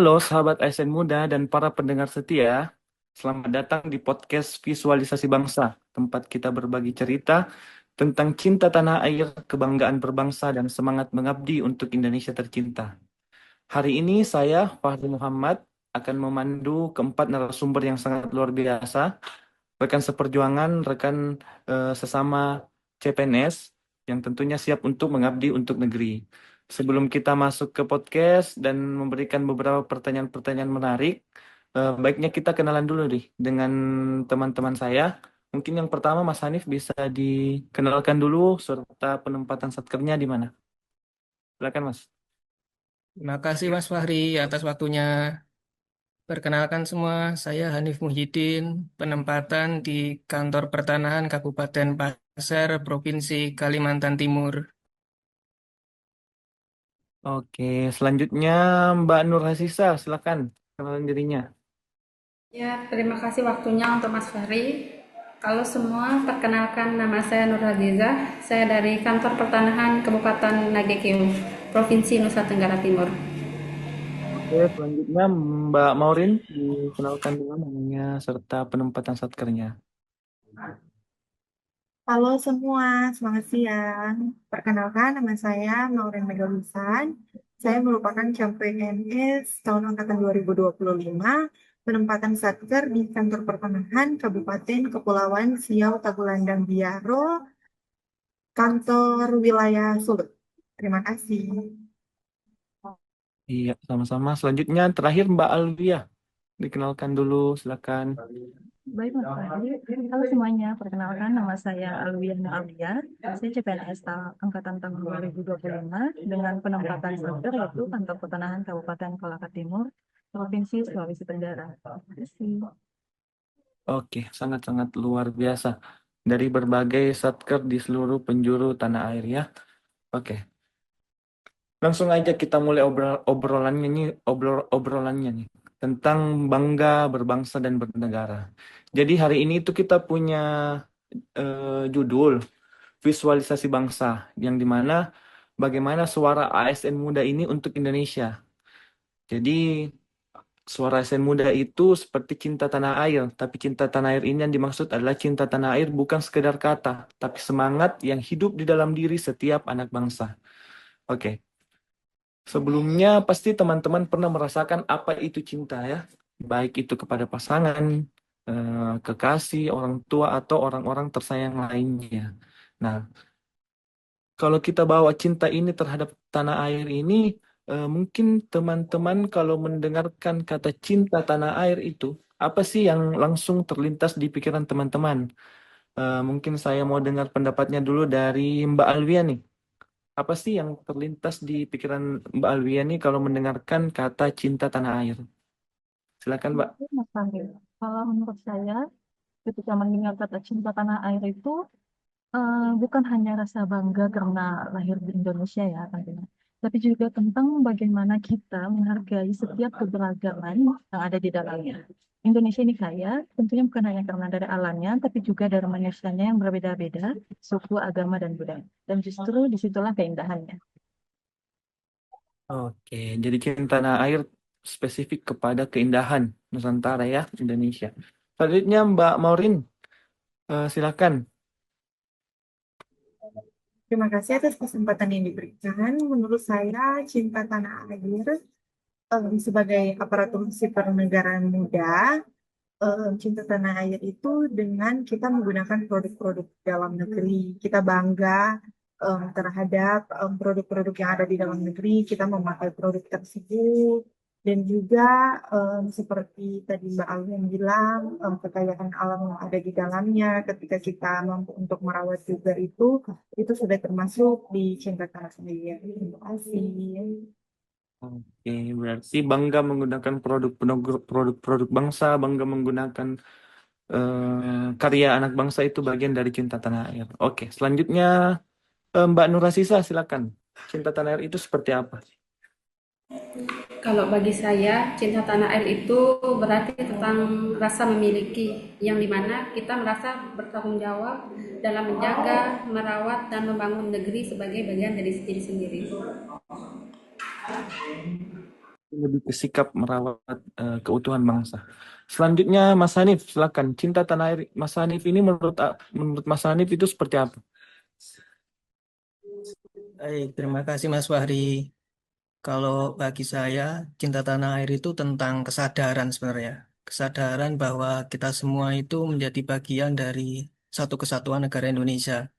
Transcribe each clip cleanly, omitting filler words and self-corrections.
Halo sahabat ASN Muda dan para pendengar setia, selamat datang di podcast Visualisasi Bangsa, tempat kita berbagi cerita tentang cinta tanah air, kebanggaan berbangsa, dan semangat mengabdi untuk Indonesia tercinta. Hari ini saya, Fahri Muhammad, akan memandu keempat narasumber yang sangat luar biasa, rekan seperjuangan, rekan sesama CPNS yang tentunya siap untuk mengabdi untuk negeri. Sebelum kita masuk ke podcast dan memberikan beberapa pertanyaan-pertanyaan menarik, baiknya kita kenalan dulu nih dengan teman-teman saya. Mungkin yang pertama Mas Hanif bisa dikenalkan dulu serta penempatan satkernya di mana. Silakan Mas. Terima kasih Mas Fahri atas waktunya. Perkenalkan semua, saya Hanif Muhyiddin, penempatan di Kantor Pertanahan Kabupaten Pasir, Provinsi Kalimantan Timur. Oke, selanjutnya Mbak Nur Hasisa, silakan kenalan dirinya. Ya, terima kasih waktunya untuk Mas Fahri. Kalau semua, perkenalkan nama saya Nur Azizah. Saya dari Kantor Pertanahan Kabupaten Nagekeo, Provinsi Nusa Tenggara Timur. Oke, selanjutnya Mbak Maurin dikenalkan dulu namanya serta penempatan satkernya. Halo semua, selamat siang. Perkenalkan, nama saya Maureen Megalusan. Saya merupakan CPNS tahun angkatan 2025, penempatan Satker di Kantor Pertanahan Kabupaten Kepulauan Siau Tagulandang Biaro, kantor wilayah Sulut. Terima kasih. Iya, sama-sama. Selanjutnya terakhir Mbak Alvia. Dikenalkan dulu, silakan. Baik, Mas Fahri. Halo semuanya, perkenalkan nama saya Alwiana Alia. Saya CPNS Angkatan tahun 2025 dengan penempatan sektor yaitu Kantor Pertanahan Kabupaten Kolaka Timur, Provinsi Sulawesi Tenggara. Terima kasih. Oke, sangat-sangat luar biasa. Dari berbagai satker di seluruh penjuru tanah air ya. Oke, langsung aja kita mulai obrolannya nih, obrolannya nih. Tentang bangga berbangsa dan bernegara. Jadi hari ini itu kita punya judul visualisasi bangsa yang dimana bagaimana suara ASN muda ini untuk Indonesia. Jadi suara ASN muda itu seperti cinta tanah air, tapi cinta tanah air ini yang dimaksud adalah cinta tanah air bukan sekedar kata, tapi semangat yang hidup di dalam diri setiap anak bangsa. Oke, sebelumnya pasti teman-teman pernah merasakan apa itu cinta ya, baik itu kepada pasangan, kekasih, orang tua atau orang-orang tersayang lainnya. Nah, kalau kita bawa cinta ini terhadap tanah air ini, mungkin teman-teman kalau mendengarkan kata cinta tanah air itu, apa sih yang langsung terlintas di pikiran teman-teman? Mungkin saya mau dengar pendapatnya dulu dari Mbak Alvia nih. Apa sih yang terlintas di pikiran Mbak Alvia nih kalau mendengarkan kata cinta tanah air? Silakan, Mbak. Oke, Mas Fahri. Kalau menurut saya, ketika mendengar kata cinta tanah air itu bukan hanya rasa bangga karena lahir di Indonesia ya tentunya, tapi juga tentang bagaimana kita menghargai setiap keberagaman yang ada di dalamnya. Indonesia ini kaya, tentunya bukan hanya karena dari alamnya, tapi juga dari manusianya yang berbeda-beda, suku, agama, dan budaya. Dan justru disitulah keindahannya. Oke, jadi cinta tanah air spesifik kepada keindahan Nusantara ya, Indonesia. Selanjutnya Mbak Maureen, silakan. Terima kasih atas kesempatan yang diberikan. Menurut saya, cinta tanah air sebagai aparatur sipil negara muda, cinta tanah air itu dengan kita menggunakan produk-produk dalam negeri. Kita bangga terhadap produk-produk yang ada di dalam negeri, kita memakai produk tersebut. Dan juga seperti tadi Mbak Alvin bilang, kekayaan alam yang ada di dalamnya, ketika kita mampu untuk merawat juga itu sudah termasuk di cinta tanah air. Terima kasih. Oke, berarti bangga menggunakan produk-produk bangsa, bangga menggunakan karya anak bangsa itu bagian dari cinta tanah air. Oke, selanjutnya Mbak Nurasisa, silakan. Cinta tanah air itu seperti apa? Kalau bagi saya, cinta tanah air itu berarti tentang rasa memiliki, yang dimana kita merasa bertanggung jawab dalam menjaga, merawat, dan membangun negeri sebagai bagian dari diri sendiri. lebih ke sikap merawat keutuhan bangsa. Selanjutnya Mas Hanif, silakan. Cinta tanah air Mas Hanif ini menurut Mas Hanif itu seperti apa? Baik, terima kasih Mas Fahri. Kalau bagi saya, cinta tanah air itu tentang kesadaran sebenarnya. Kesadaran bahwa kita semua itu menjadi bagian dari satu kesatuan negara Indonesia.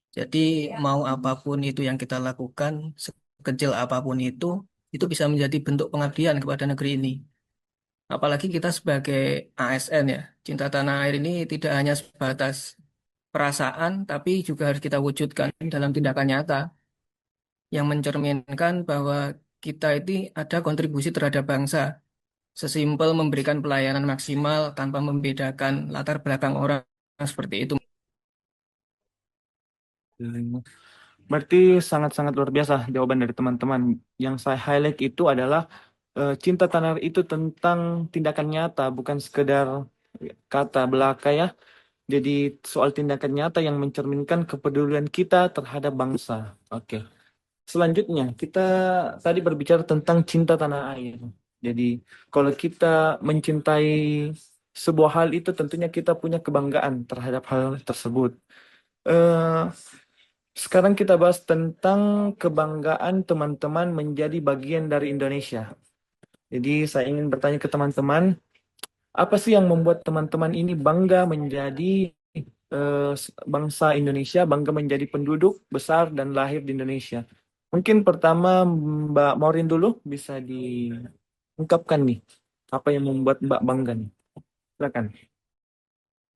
Jadi mau apapun itu yang kita lakukan, sekecil apapun itu bisa menjadi bentuk pengabdian kepada negeri ini. Apalagi kita sebagai ASN ya, cinta tanah air ini tidak hanya sebatas perasaan, tapi juga harus kita wujudkan dalam tindakan nyata yang mencerminkan bahwa kita ini ada kontribusi terhadap bangsa. Sesimpel memberikan pelayanan maksimal tanpa membedakan latar belakang orang seperti itu. Berarti sangat-sangat luar biasa jawaban dari teman-teman. Yang saya highlight itu adalah cinta tanah air itu tentang tindakan nyata, bukan sekedar kata belaka ya. Jadi soal tindakan nyata yang mencerminkan kepedulian kita terhadap bangsa. Oke. Selanjutnya, kita tadi berbicara tentang cinta tanah air. Jadi, kalau kita mencintai sebuah hal itu, tentunya kita punya kebanggaan terhadap hal tersebut. Eh, Sekarang kita bahas tentang kebanggaan teman-teman menjadi bagian dari Indonesia. Jadi, saya ingin bertanya ke teman-teman, apa sih yang membuat teman-teman ini bangga menjadi bangsa Indonesia, bangga menjadi penduduk besar dan lahir di Indonesia? Mungkin pertama Mbak Maureen dulu bisa diungkapkan nih, apa yang membuat Mbak bangga nih? Silakan.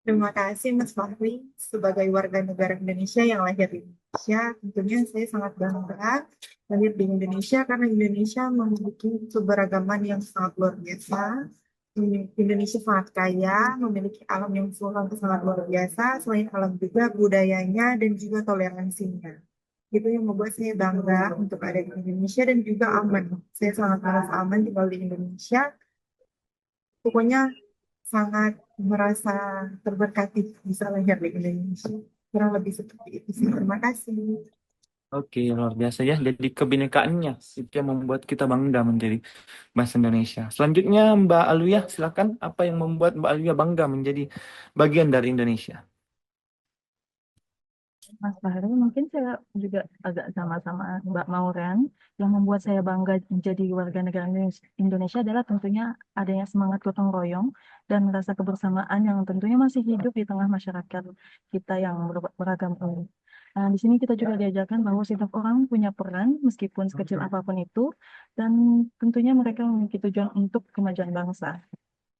Terima kasih Mas Fahri. Sebagai warga negara Indonesia yang lahir di Indonesia, tentunya saya sangat bangga lahir di Indonesia karena Indonesia memiliki keberagaman yang sangat luar biasa. Indonesia sangat kaya, memiliki alam yang sangat luar biasa. Selain alam juga budayanya dan juga toleransinya. Itu yang membuat saya bangga untuk ada di Indonesia dan juga aman. Saya sangat merasa aman tinggal di Indonesia. Pokoknya sangat merasa terberkati bisa lahir di Indonesia. Kurang lebih seperti itu sih. Terima kasih. Oke, luar biasa ya. Jadi kebinekaannya itu yang membuat kita bangga menjadi bangsa Indonesia. Selanjutnya Mbak Aluya, silakan. Apa yang membuat Mbak Aluya bangga menjadi bagian dari Indonesia? Mas Fahri, mungkin saya juga agak sama-sama Mbak Mauren. Yang membuat saya bangga menjadi warga negara Indonesia adalah tentunya adanya semangat gotong royong dan rasa kebersamaan yang tentunya masih hidup di tengah masyarakat kita yang beragam ini. Nah, di sini kita juga diajarkan bahwa setiap orang punya peran meskipun sekecil apapun itu, dan tentunya mereka memiliki tujuan untuk kemajuan bangsa.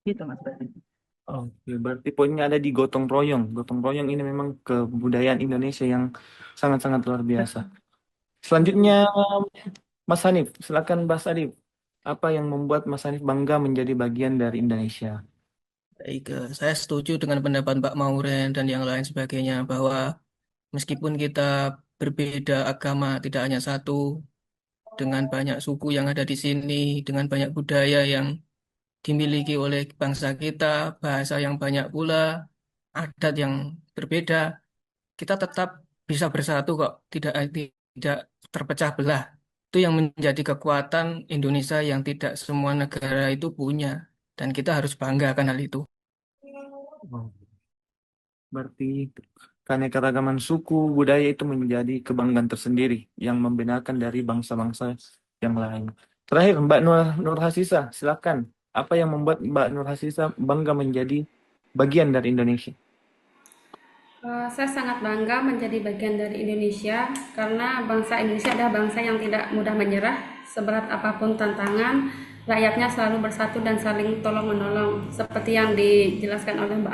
Gitu, Mas Fahri. Oke, berarti poinnya ada di gotong royong. Gotong royong ini memang kebudayaan Indonesia yang sangat-sangat luar biasa. Selanjutnya, Mas Hanif, silakan Mas Hanif. Apa yang membuat Mas Hanif bangga menjadi bagian dari Indonesia? Baik, saya setuju dengan pendapat Mbak Mauren dan yang lain sebagainya bahwa meskipun kita berbeda agama, tidak hanya satu, dengan banyak suku yang ada di sini, dengan banyak budaya yang dimiliki oleh bangsa kita, bahasa yang banyak pula, adat yang berbeda, kita tetap bisa bersatu kok, tidak terpecah belah. Itu yang menjadi kekuatan Indonesia yang tidak semua negara itu punya, dan kita harus bangga akan hal itu. Oh, berarti keanekaragaman suku, budaya itu menjadi kebanggaan tersendiri yang membedakan dari bangsa-bangsa yang lain. Terakhir, Mbak Nur Hasisa, silakan. Apa yang membuat Mbak Nur Hasisa bangga menjadi bagian dari Indonesia? Saya sangat bangga menjadi bagian dari Indonesia karena bangsa Indonesia adalah bangsa yang tidak mudah menyerah. Seberat apapun tantangan, rakyatnya selalu bersatu dan saling tolong-menolong. Seperti yang dijelaskan oleh Mbak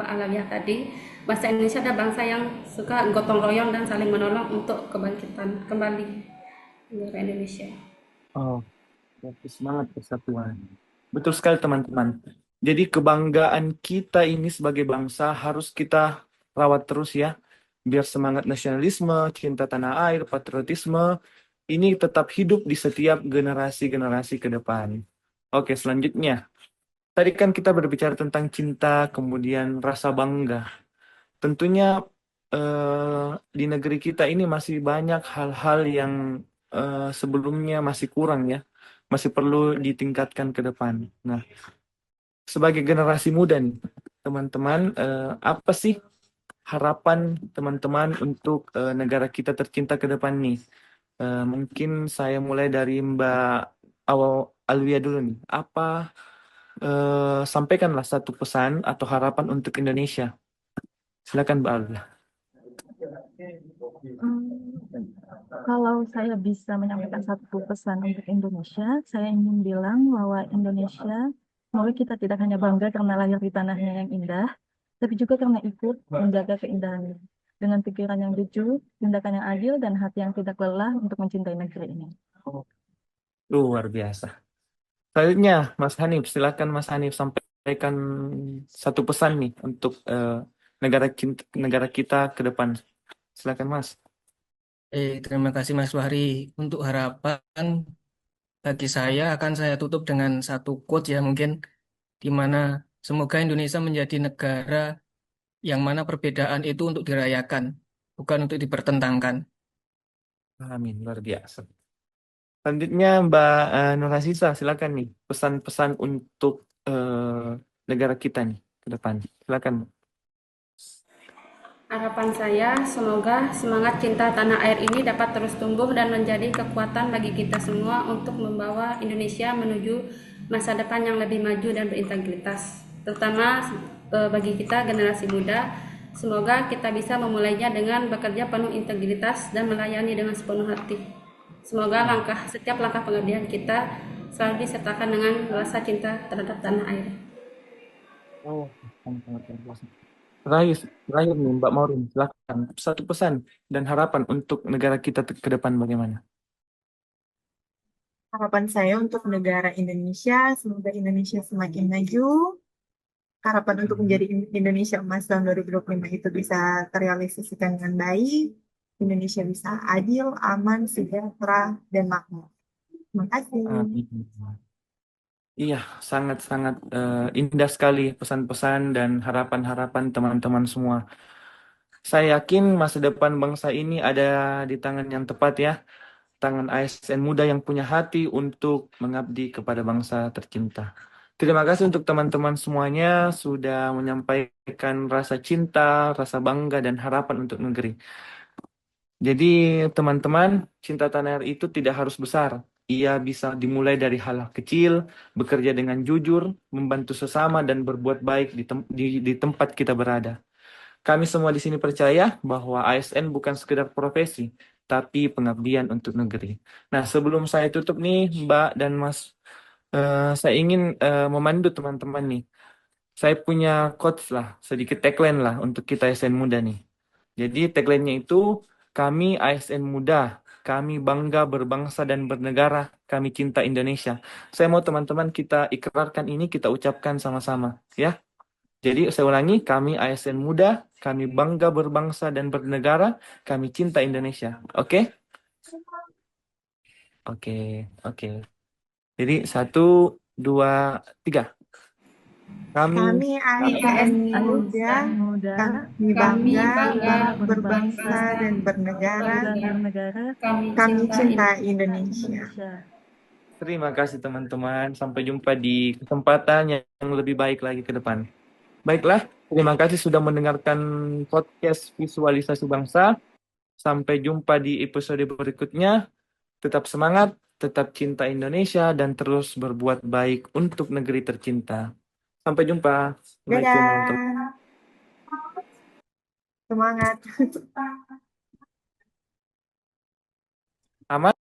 Alawiyah tadi, bangsa Indonesia adalah bangsa yang suka gotong royong dan saling menolong untuk kebangkitan kembali negara Indonesia. Oh, berarti semangat persatuan. Betul sekali teman-teman. Jadi kebanggaan kita ini sebagai bangsa harus kita rawat terus ya. Biar semangat nasionalisme, cinta tanah air, patriotisme ini tetap hidup di setiap generasi-generasi ke depan. Oke, selanjutnya. Tadi kan kita berbicara tentang cinta, kemudian rasa bangga. Tentunya di negeri kita ini masih banyak hal-hal yang sebelumnya masih kurang ya. masih perlu ditingkatkan ke depan. Nah, sebagai generasi muda nih, teman-teman, apa sih harapan teman-teman untuk negara kita tercinta ke depan nih? Mungkin saya mulai dari Mbak Alwia dulu nih. Sampaikanlah satu pesan atau harapan untuk Indonesia. Silakan Mbak Alwia. Hmm, Kalau saya bisa menyampaikan satu pesan untuk Indonesia, saya ingin bilang bahwa Indonesia, semoga kita tidak hanya bangga karena lahir di tanahnya yang indah, tapi juga karena ikut menjaga keindahannya. Dengan pikiran yang jujur, tindakan yang adil, dan hati yang tidak lelah untuk mencintai negeri ini. Luar biasa. Selanjutnya, Mas Hanif, silakan Mas Hanif sampaikan satu pesan nih untuk negara kita ke depan. Silakan Mas. Terima kasih Mas Fahri. Untuk harapan bagi saya akan saya tutup dengan satu quote ya mungkin di mana semoga Indonesia menjadi negara yang mana perbedaan itu untuk dirayakan, bukan untuk dipertentangkan. Amin, luar biasa. Selanjutnya Mbak Nur Hasisa, silakan nih pesan-pesan untuk negara kita nih ke depan. Silakan. Harapan saya, semoga semangat cinta tanah air ini dapat terus tumbuh dan menjadi kekuatan bagi kita semua untuk membawa Indonesia menuju masa depan yang lebih maju dan berintegritas. Terutama bagi kita generasi muda, semoga kita bisa memulainya dengan bekerja penuh integritas dan melayani dengan sepenuh hati. Semoga setiap langkah pengabdian kita selalu disertakan dengan rasa cinta terhadap tanah air. Oh, sangat luar biasa. Terakhir nih Mbak Maureen, silakan satu pesan dan harapan untuk negara kita ke depan bagaimana? Harapan saya untuk negara Indonesia, semoga Indonesia semakin maju. Harapan untuk menjadi Indonesia emas tahun 2025 itu bisa terrealisasikan dengan baik. Indonesia bisa adil, aman, sejahtera, dan makmur. Terima kasih. Amin. Iya, sangat-sangat indah sekali pesan-pesan dan harapan-harapan teman-teman semua. Saya yakin masa depan bangsa ini ada di tangan yang tepat ya, tangan ASN muda yang punya hati untuk mengabdi kepada bangsa tercinta. Terima kasih untuk teman-teman semuanya sudah menyampaikan rasa cinta, rasa bangga, dan harapan untuk negeri. Jadi teman-teman, cinta tanah air itu tidak harus besar. Ia bisa dimulai dari hal kecil, bekerja dengan jujur, membantu sesama, dan berbuat baik di tempat kita berada. Kami semua di sini percaya bahwa ASN bukan sekedar profesi, tapi pengabdian untuk negeri. Nah, sebelum saya tutup nih, Mbak dan Mas, saya ingin memandu teman-teman nih. Saya punya quotes lah, sedikit tagline lah untuk kita ASN muda nih. Jadi tagline-nya itu, kami ASN muda, kami bangga berbangsa dan bernegara, kami cinta Indonesia. Saya mau teman-teman kita ikrarkan ini, kita ucapkan sama-sama, ya. Jadi saya ulangi, kami ASN muda, kami bangga berbangsa dan bernegara, kami cinta Indonesia. Oke? Oke, oke. Jadi 1, 2, 3. Kami Kami ASN muda, ASN muda, kami Kami bangga bangga berbangsa dan bernegara, dan bernegara, kami cinta Indonesia. Indonesia. terima kasih teman-teman. Sampai jumpa di kesempatan yang lebih baik lagi ke depan. Baiklah, terima kasih sudah mendengarkan podcast Visualisasi Bangsa. Sampai jumpa di episode berikutnya. Tetap semangat, tetap cinta Indonesia, dan terus berbuat baik untuk negeri tercinta. Sampai jumpa. Assalamualaikum warahmatullahi Dadah. Semangat. wabarakatuh.